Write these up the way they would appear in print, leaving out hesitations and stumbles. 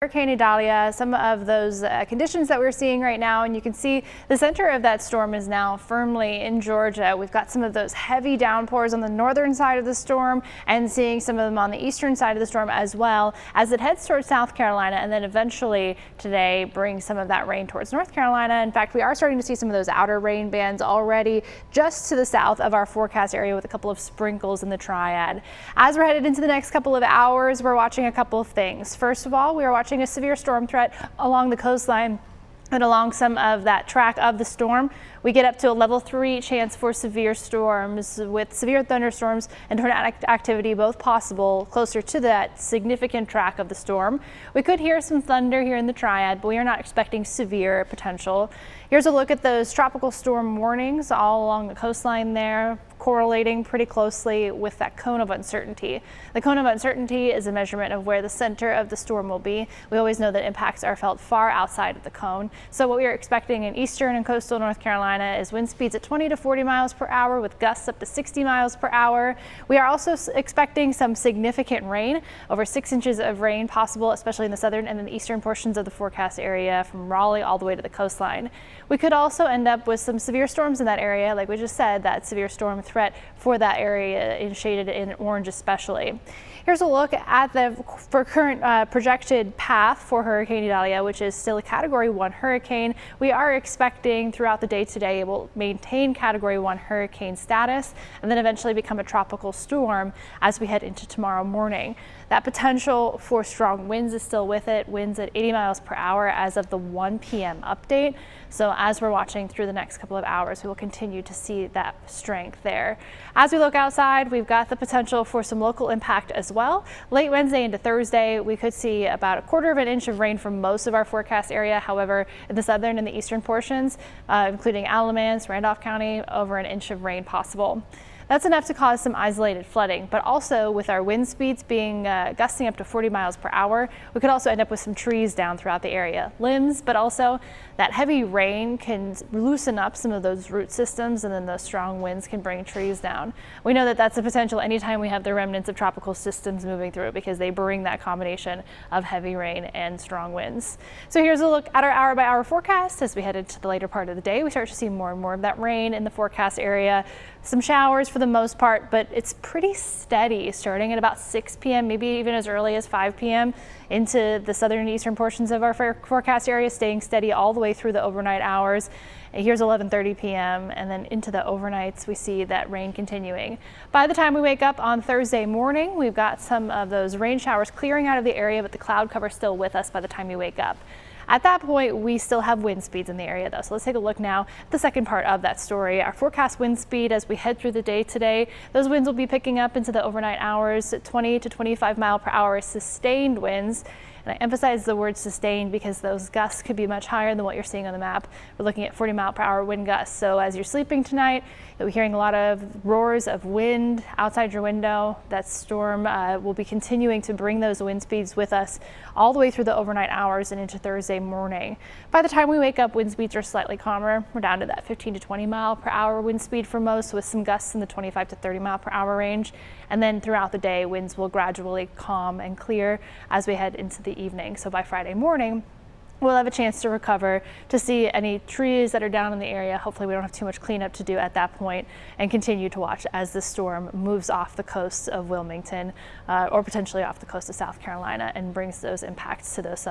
Hurricane Idalia, some of those conditions that we're seeing right now, and you can see the center of that storm is now firmly in Georgia. We've got some of those heavy downpours on the northern side of the storm and seeing some of them on the eastern side of the storm as well as it heads towards South Carolina, and then eventually today brings some of that rain towards North Carolina. In fact, we are starting to see some of those outer rain bands already just to the south of our forecast area with a couple of sprinkles in the triad. As we're headed into the next couple of hours, we're watching a couple of things. First of all, we are watching a severe storm threat along the coastline and along some of that track of the storm. We get up to a level 3 chance for severe storms with severe thunderstorms and tornadic activity both possible closer to that significant track of the storm. We could hear some thunder here in the triad, but we are not expecting severe potential. Here's a look at those tropical storm warnings all along the coastline there, correlating pretty closely with that cone of uncertainty. The cone of uncertainty is a measurement of where the center of the storm will be. We always know that impacts are felt far outside of the cone. So what we are expecting in eastern and coastal North Carolina is wind speeds at 20 to 40 miles per hour with gusts up to 60 miles per hour. We are also expecting some significant rain, over 6 inches of rain possible, especially in the southern and then the eastern portions of the forecast area from Raleigh all the way to the coastline. We could also end up with some severe storms in that area, like we just said, that severe storm threat for that area is shaded in orange especially. Here's a look at the current projected path for Hurricane Idalia, which is still a Category 1 hurricane. We are expecting throughout the day today it will maintain Category 1 hurricane status and then eventually become a tropical storm as we head into tomorrow morning. That potential for strong winds is still with it, winds at 80 miles per hour as of the 1 p.m. update. So as we're watching through the next couple of hours, we will continue to see that strength there. As we look outside, we've got the potential for some local impact as well. Late Wednesday into Thursday, we could see about 1/4 of an inch of rain from most of our forecast area. However, in the southern and the eastern portions, including Alamance, Randolph County, over an inch of rain possible. That's enough to cause some isolated flooding, but also with our wind speeds being gusting up to 40 miles per hour, we could also end up with some trees down throughout the area. Limbs, but also that heavy rain can loosen up some of those root systems, and then those strong winds can bring trees down. We know that that's a potential anytime we have the remnants of tropical systems moving through because they bring that combination of heavy rain and strong winds. So here's a look at our hour-by-hour forecast. As we head into the later part of the day, we start to see more and more of that rain in the forecast area. Some showers for the most part, but it's pretty steady starting at about 6 p.m., maybe even as early as 5 p.m. into the southern and eastern portions of our forecast area, staying steady all the way through the overnight hours. Here's 11:30 p.m. and then into the overnights we see that rain continuing. By the time we wake up on Thursday morning, we've got some of those rain showers clearing out of the area, but the cloud cover still with us by the time we wake up. At that point, we still have wind speeds in the area though. So let's take a look now at the second part of that story. Our forecast wind speed as we head through the day today, those winds will be picking up into the overnight hours at 20 to 25 mile per hour sustained winds. And I emphasize the word sustained because those gusts could be much higher than what you're seeing on the map. We're looking at 40 mile per hour wind gusts. So as you're sleeping tonight, you'll be hearing a lot of roars of wind outside your window. That storm will be continuing to bring those wind speeds with us all the way through the overnight hours and into Thursday morning. By the time we wake up, wind speeds are slightly calmer. We're down to that 15 to 20 mile per hour wind speed for most, with some gusts in the 25 to 30 mile per hour range. And then throughout the day, winds will gradually calm and clear as we head into the evening. So by Friday morning, we'll have a chance to recover, to see any trees that are down in the area. Hopefully we don't have too much cleanup to do at that point, and continue to watch as the storm moves off the coast of Wilmington or potentially off the coast of South Carolina and brings those impacts to those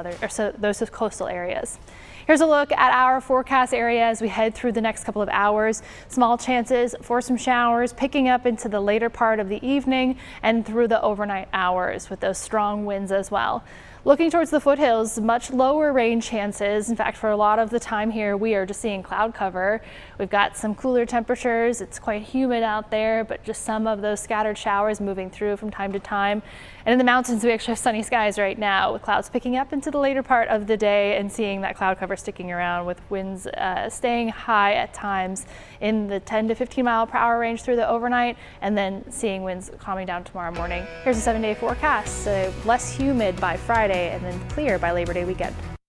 those coastal areas. Here's a look at our forecast area as we head through the next couple of hours. Small chances for some showers picking up into the later part of the evening and through the overnight hours with those strong winds as well. Looking towards the foothills, much lower rain chances. In fact, for a lot of the time here, we are just seeing cloud cover. We've got some cooler temperatures. It's quite humid out there, but just some of those scattered showers moving through from time to time. And in the mountains, we actually have sunny skies right now with clouds picking up into the later part of the day and seeing that cloud cover sticking around with winds staying high at times in the 10 to 15 mile per hour range through the overnight, and then seeing winds calming down tomorrow morning. Here's a 7-day forecast. So less humid by Friday and then clear by Labor Day weekend.